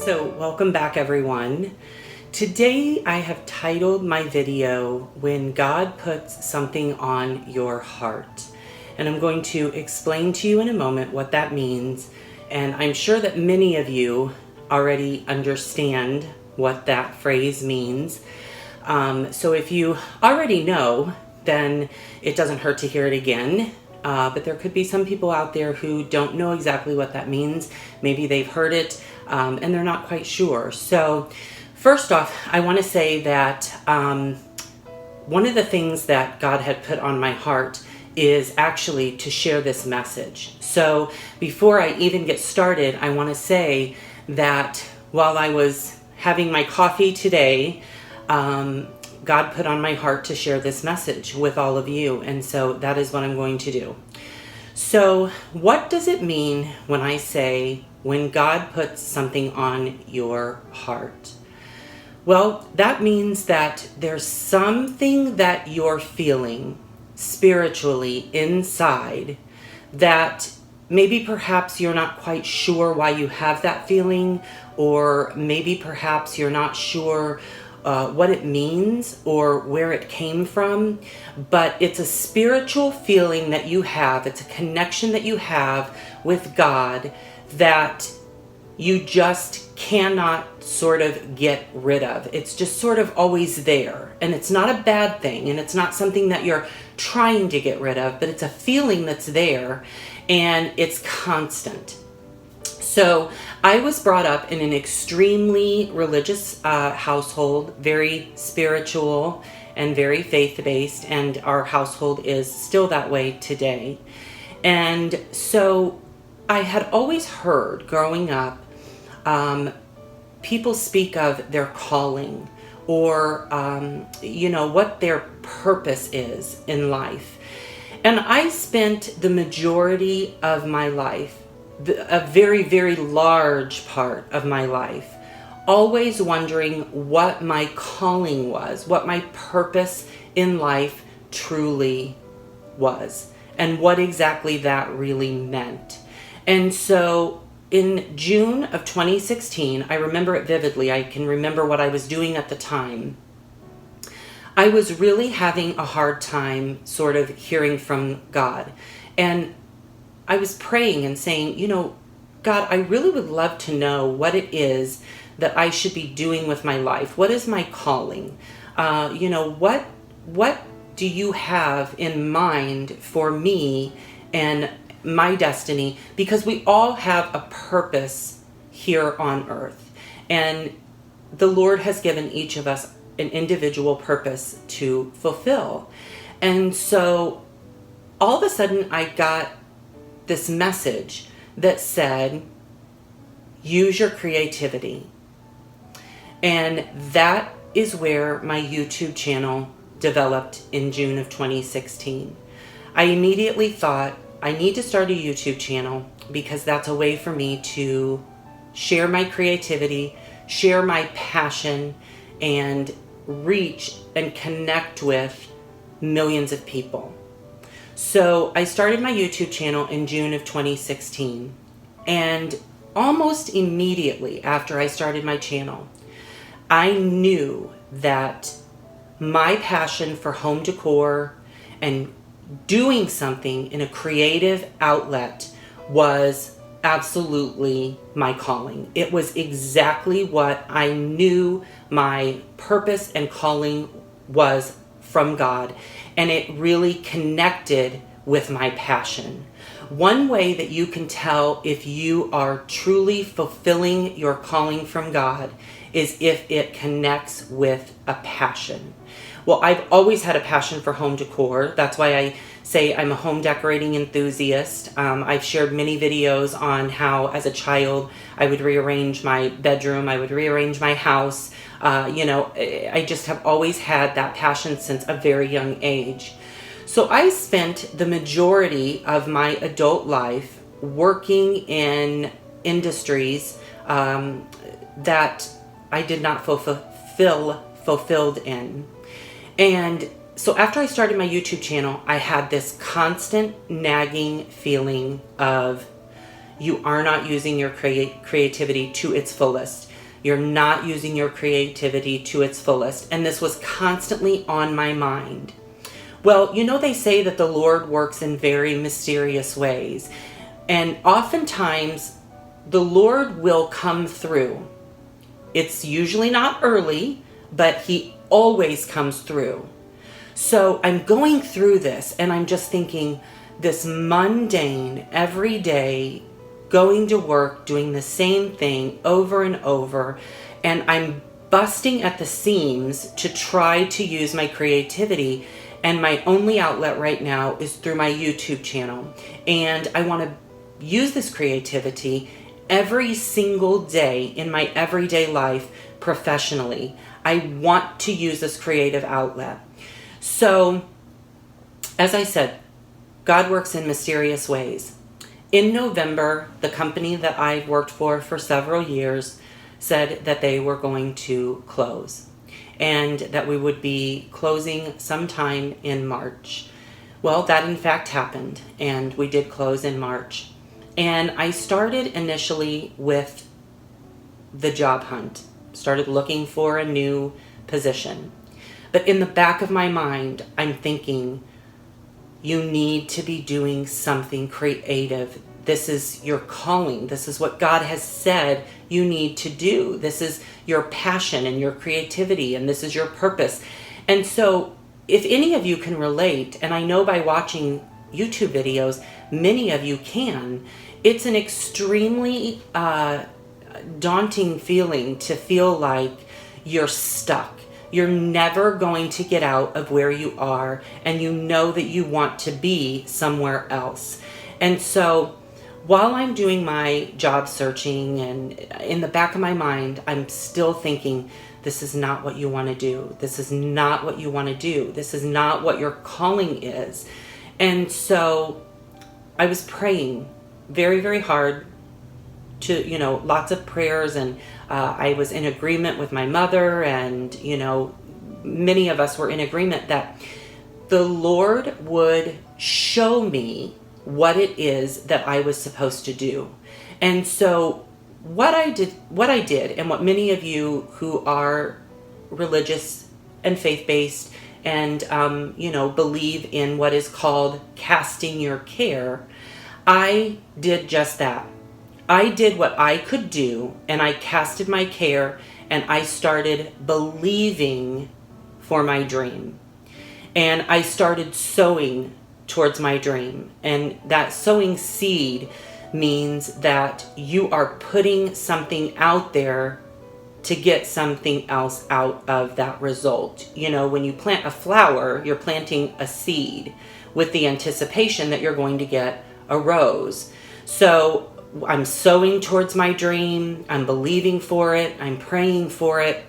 So welcome back, everyone. Today I have titled my video, When God Puts Something on Your Heart. And I'm going to explain to you in a moment what that means. And I'm sure that many of you already understand what that phrase means. So if you already know, then it doesn't hurt to hear it again. But there could be some people out there who don't know exactly what that means. Maybe they've heard it and they're not quite sure. So first off, I want to say that one of the things that God had put on my heart is actually to share this message. So before I even get started, I want to say that while I was having my coffee today, God put on my heart to share this message with all of you. And so that is what I'm going to do. So what does it mean when I say, when God puts something on your heart? Well, that means that there's something that you're feeling spiritually inside that maybe perhaps you're not quite sure why you have that feeling, or maybe perhaps you're not sure what it means or where it came from, but it's a spiritual feeling that you have. It's a connection that you have with God that you just cannot sort of get rid of. It's just sort of always there. And it's not a bad thing, and it's not something that you're trying to get rid of, but it's a feeling that's there and it's constant. So I was brought up in an extremely religious household, very spiritual and very faith-based, and our household is still that way today. And so I had always heard growing up people speak of their calling, or what their purpose is in life. And I spent the majority of my life, a very, very large part of my life, always wondering what my calling was, what my purpose in life truly was, and what exactly that really meant. And so in June of 2016, I remember it vividly. I can remember what I was doing at the time. I was really having a hard time sort of hearing from God. And I was praying and saying, God, I really would love to know what it is that I should be doing with my life. What is my calling? What do you have in mind for me and my destiny? Because we all have a purpose here on earth. And the Lord has given each of us an individual purpose to fulfill. And so all of a sudden I got this message that said, use your creativity. And that is where my YouTube channel developed in June of 2016. I immediately thought, I need to start a YouTube channel because that's a way for me to share my creativity, share my passion, and reach and connect with millions of people. So I started my YouTube channel in June of 2016, and almost immediately after I started my channel, I knew that my passion for home decor and doing something in a creative outlet was absolutely my calling. It was exactly what I knew my purpose and calling was from God, and it really connected with my passion. One way that you can tell if you are truly fulfilling your calling from God is if it connects with a passion. Well, I've always had a passion for home decor. That's why I say I'm a home decorating enthusiast. I've shared many videos on how, as a child, I would rearrange my bedroom, I would rearrange my house. I just have always had that passion since a very young age. So I spent the majority of my adult life working in industries that I did not fulfilled in. And so after I started my YouTube channel, I had this constant nagging feeling of, you are not using your creativity to its fullest. You're not using your creativity to its fullest. And this was constantly on my mind. Well, you know, they say that the Lord works in very mysterious ways. And oftentimes, the Lord will come through. It's usually not early, but He always comes through. So I'm going through this and I'm just thinking, this mundane, everyday, going to work, doing the same thing over and over, and I'm busting at the seams to try to use my creativity, and my only outlet right now is through my YouTube channel. And I want to use this creativity every single day in my everyday life professionally. I want to use this creative outlet. So, as I said, God works in mysterious ways. In November, the company that I worked for several years said that they were going to close and that we would be closing sometime in March. Well, that in fact happened, and we did close in March. And I started initially with the job hunt, started looking for a new position. But in the back of my mind, I'm thinking, you need to be doing something creative. This is your calling. This is what God has said you need to do. This is your passion and your creativity, and this is your purpose. And so if any of you can relate, and I know by watching YouTube videos, many of you can, it's an extremely daunting feeling to feel like you're stuck. You're never going to get out of where you are, and you know that you want to be somewhere else. And so while I'm doing my job searching, and in the back of my mind, I'm still thinking, this is not what you want to do. This is not what you want to do. This is not what your calling is. And so I was praying very, very hard to, lots of prayers, and I was in agreement with my mother, and, many of us were in agreement that the Lord would show me what it is that I was supposed to do. And so what I did, and what many of you who are religious and faith-based and, believe in what is called casting your care, I did just that. I did what I could do, and I casted my care, and I started believing for my dream. And I started sowing towards my dream. And that sowing seed means that you are putting something out there to get something else out of that result. When you plant a flower, you're planting a seed with the anticipation that you're going to get a rose. So I'm sowing towards my dream, I'm believing for it, I'm praying for it,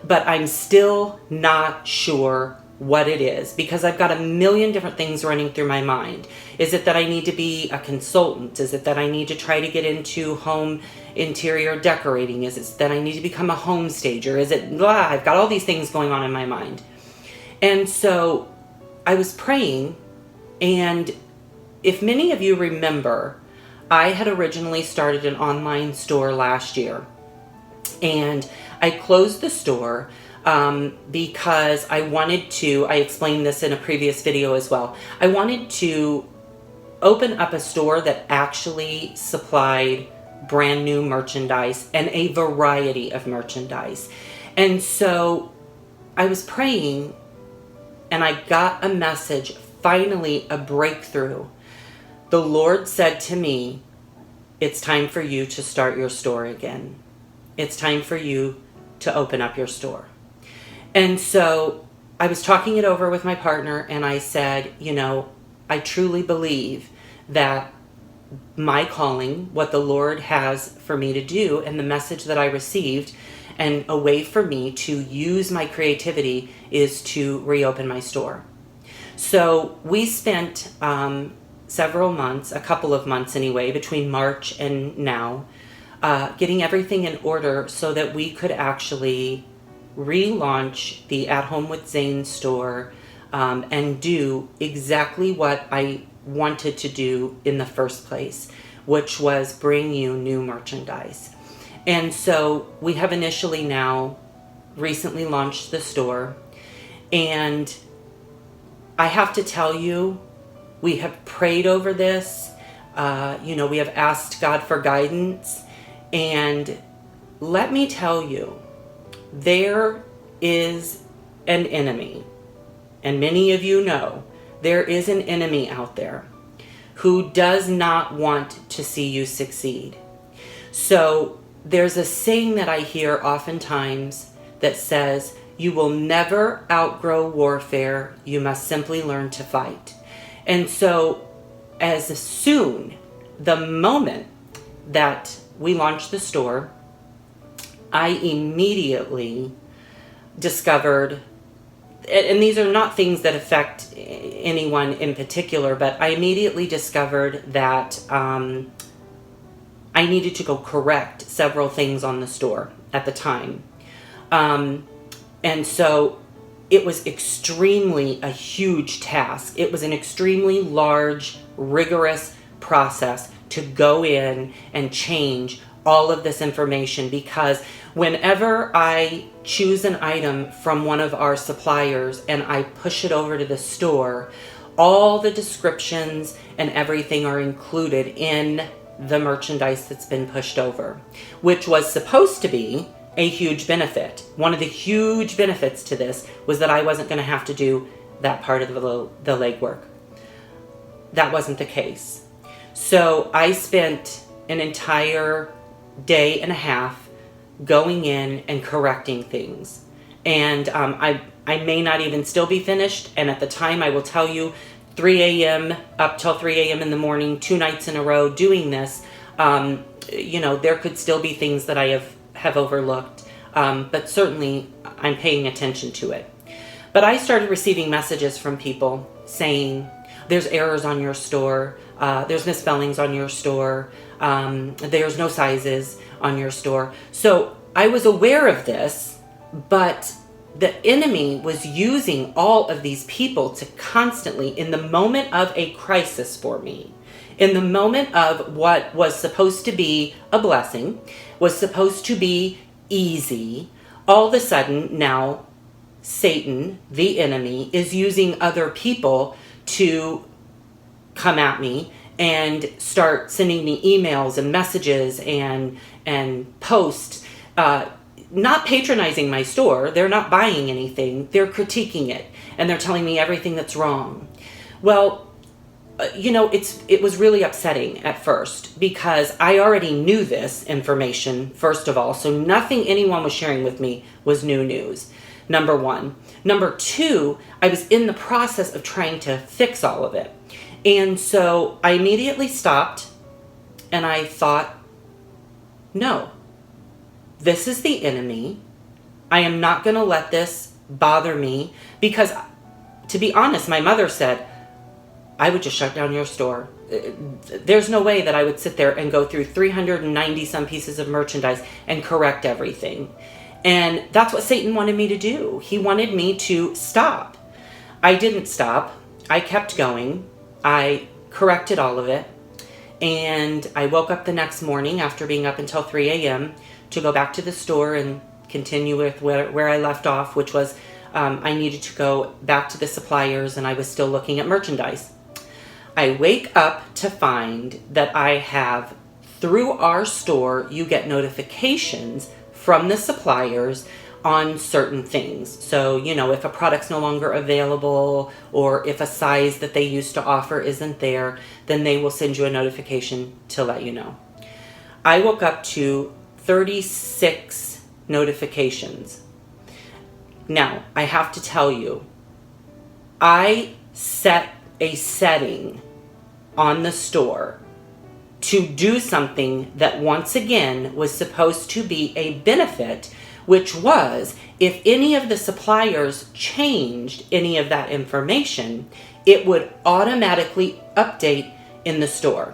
but I'm still not sure what it is, because I've got a million different things running through my mind. Is it that I need to be a consultant? Is it that I need to try to get into home interior decorating? Is it that I need to become a home stager? Is it blah? I've got all these things going on in my mind. And so I was praying, and if many of you remember, I had originally started an online store last year, and I closed the store because I wanted to, I explained this in a previous video as well, I wanted to open up a store that actually supplied brand new merchandise and a variety of merchandise. And so I was praying, and I got a message, finally a breakthrough. The Lord said to me, it's time for you to start your store again. It's time for you to open up your store. And so I was talking it over with my partner, and I said, I truly believe that my calling, what the Lord has for me to do, and the message that I received, and a way for me to use my creativity is to reopen my store. So we spent several months, a couple of months anyway, between March and now, getting everything in order so that we could actually relaunch the At Home with Zane store and do exactly what I wanted to do in the first place, which was bring you new merchandise. And so we have initially now recently launched the store. And I have to tell you, we have prayed over this. We have asked God for guidance. And let me tell you, there is an enemy. And many of you know there is an enemy out there who does not want to see you succeed. So there's a saying that I hear oftentimes that says, you will never outgrow warfare. You must simply learn to fight. And so as soon, the moment that we launched the store, I immediately discovered, and these are not things that affect anyone in particular, but I immediately discovered that I needed to go correct several things on the store at the time. And so it was extremely a huge task. It was an extremely large, rigorous process to go in and change all of this information, because whenever I choose an item from one of our suppliers and I push it over to the store, all the descriptions and everything are included in the merchandise that's been pushed over, which was supposed to be a huge benefit. One of the huge benefits to this was that I wasn't going to have to do that part of the legwork. That wasn't the case. So I spent an entire day and a half going in and correcting things. And I may not even still be finished. And at the time, I will tell you, 3 a.m. up till 3 a.m. in the morning, 2 nights in a row doing this, there could still be things that I have overlooked. But certainly I'm paying attention to it. But I started receiving messages from people saying, there's errors on your store, there's misspellings on your store, there's no sizes on your store. So I was aware of this, but the enemy was using all of these people to constantly, in the moment of a crisis for me, in the moment of what was supposed to be a blessing, was supposed to be easy, all of a sudden now Satan, the enemy, is using other people to come at me and start sending me emails and messages and posts, not patronizing my store. They're not buying anything. They're critiquing it, and they're telling me everything that's wrong. Well, it was really upsetting at first, because I already knew this information, first of all, so nothing anyone was sharing with me was new news, number one. Number two, I was in the process of trying to fix all of it. And so I immediately stopped and I thought, no, this is the enemy. I am not going to let this bother me, because, to be honest, my mother said, I would just shut down your store. There's no way that I would sit there and go through 390 some pieces of merchandise and correct everything. And that's what Satan wanted me to do. He wanted me to stop. I didn't stop. I kept going. I corrected all of it. And I woke up the next morning after being up until 3 a.m. to go back to the store and continue with where I left off, which was I needed to go back to the suppliers, and I was still looking at merchandise. I wake up to find that I have, through our store, you get notifications from the suppliers on certain things. So, if a product's no longer available, or if a size that they used to offer isn't there, then they will send you a notification to let you know. I woke up to 36 notifications. Now, I have to tell you, I set a setting on the store to do something that, once again, was supposed to be a benefit, which was, if any of the suppliers changed any of that information, it would automatically update in the store.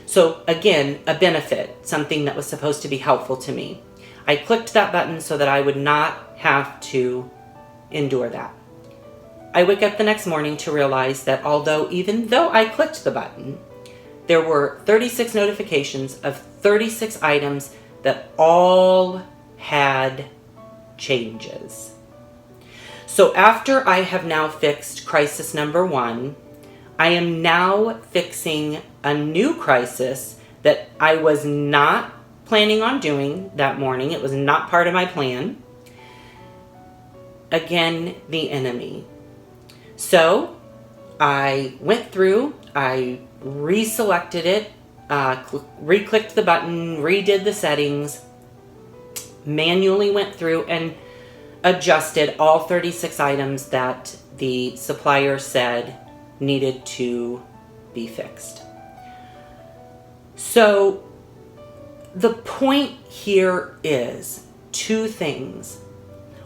So again, a benefit, something that was supposed to be helpful to me. I clicked that button so that I would not have to endure that. I wake up the next morning to realize that even though I clicked the button, there were 36 notifications of 36 items that all had changes. So after I have now fixed crisis number 1, I am now fixing a new crisis that I was not planning on doing that morning. It was not part of my plan. Again, the enemy. So I went through, I reselected it, re-clicked the button, redid the settings, manually went through and adjusted all 36 items that the supplier said needed to be fixed. So the point here is 2 things.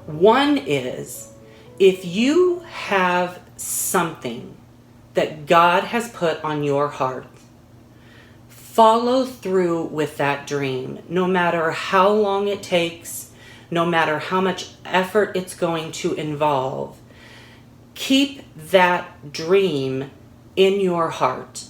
One is, if you have something that God has put on your heart, follow through with that dream, no matter how long it takes, no matter how much effort it's going to involve. Keep that dream in your heart.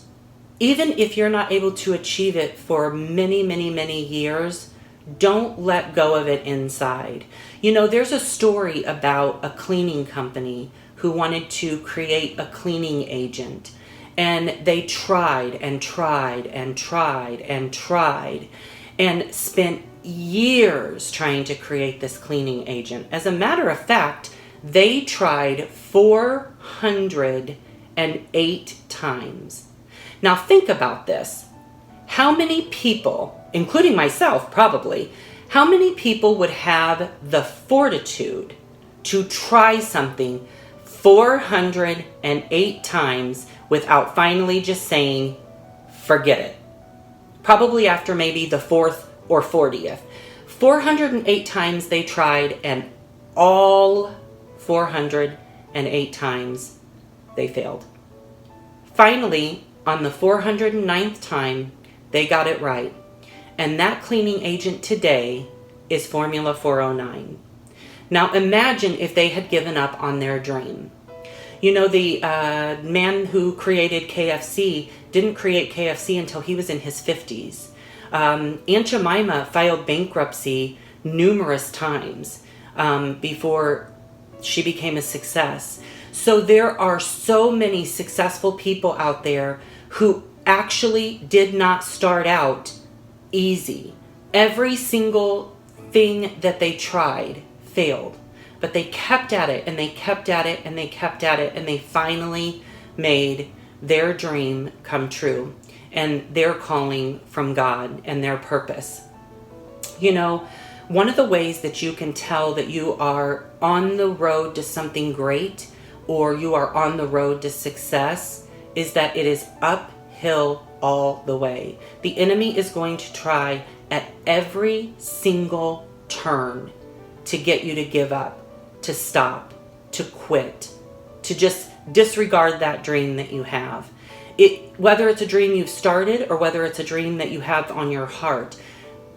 Even if you're not able to achieve it for many, many, many years, don't let go of it inside. You know, there's a story about a cleaning company who wanted to create a cleaning agent. And they tried and tried and tried and tried and spent years trying to create this cleaning agent. As a matter of fact, they tried 408 times. Now think about this. How many people, including myself probably, how many people would have the fortitude to try something 408 times without finally just saying, forget it? Probably after maybe the 4th or 40th. 408 times they tried, and all 408 times they failed. Finally, on the 409th time, they got it right. And that cleaning agent today is Formula 409. Now imagine if they had given up on their dream. You know, the man who created KFC didn't create KFC until he was in his 50s. Aunt Jemima filed bankruptcy numerous times before she became a success. So there are so many successful people out there who actually did not start out easy. Every single thing that they tried failed. But they kept at it, and they kept at it, and they kept at it, and they finally made their dream come true, and their calling from God, and their purpose. You know, one of the ways that you can tell that you are on the road to something great, or you are on the road to success, is that it is uphill all the way. The enemy is going to try at every single turn to get you to give up, to stop, to quit, to just disregard that dream that you have. Whether it's a dream you've started or whether it's a dream that you have on your heart,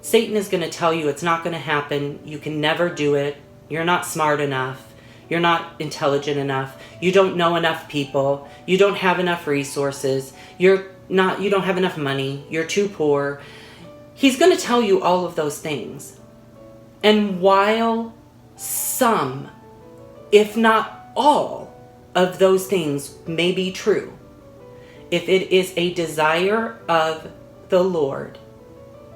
Satan is going to tell you it's not going to happen. You can never do it. You're not smart enough. You're not intelligent enough. You don't know enough people. You don't have enough resources. You don't have enough money. You're too poor. He's going to tell you all of those things. And while some, if not all, of those things may be true, if it is a desire of the Lord,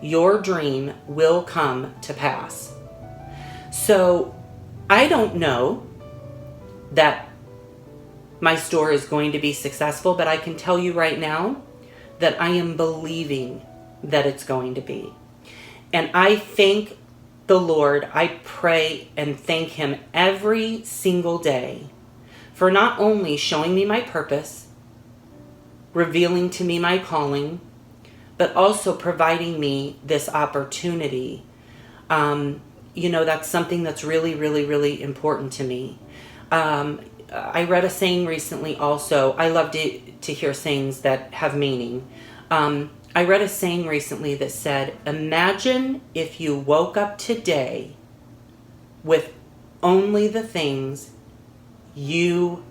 your dream will come to pass. So I don't know that my store is going to be successful, but I can tell you right now that I am believing that it's going to be. And I thank the Lord, I pray and thank Him every single day for not only showing me my purpose, revealing to me my calling, but also providing me this opportunity. You know, that's something that's really, really, really important to me. I read a saying recently also. I love to hear sayings that have meaning. I read a saying recently that said, imagine if you woke up today with only the things you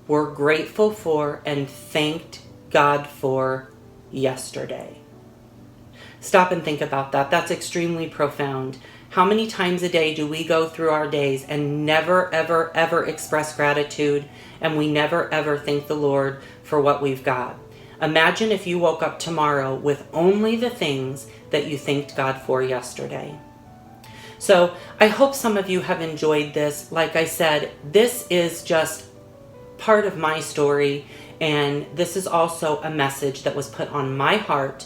were grateful for and thanked God for yesterday. Stop and think about that. That's extremely profound. How many times a day do we go through our days and never, ever, ever express gratitude, and we never, ever thank the Lord for what we've got? Imagine if you woke up tomorrow with only the things that you thanked God for yesterday. So I hope some of you have enjoyed this. Like I said, this is just part of my story, and this is also a message that was put on my heart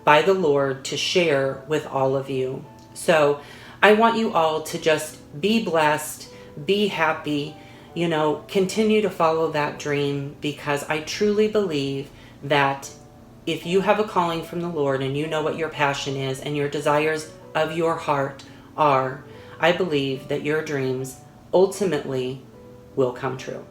by the Lord to share with all of you. So I want you all to just be blessed, be happy, continue to follow that dream, because I truly believe that if you have a calling from the Lord and you know what your passion is and your desires of your heart are, I believe that your dreams ultimately will come true.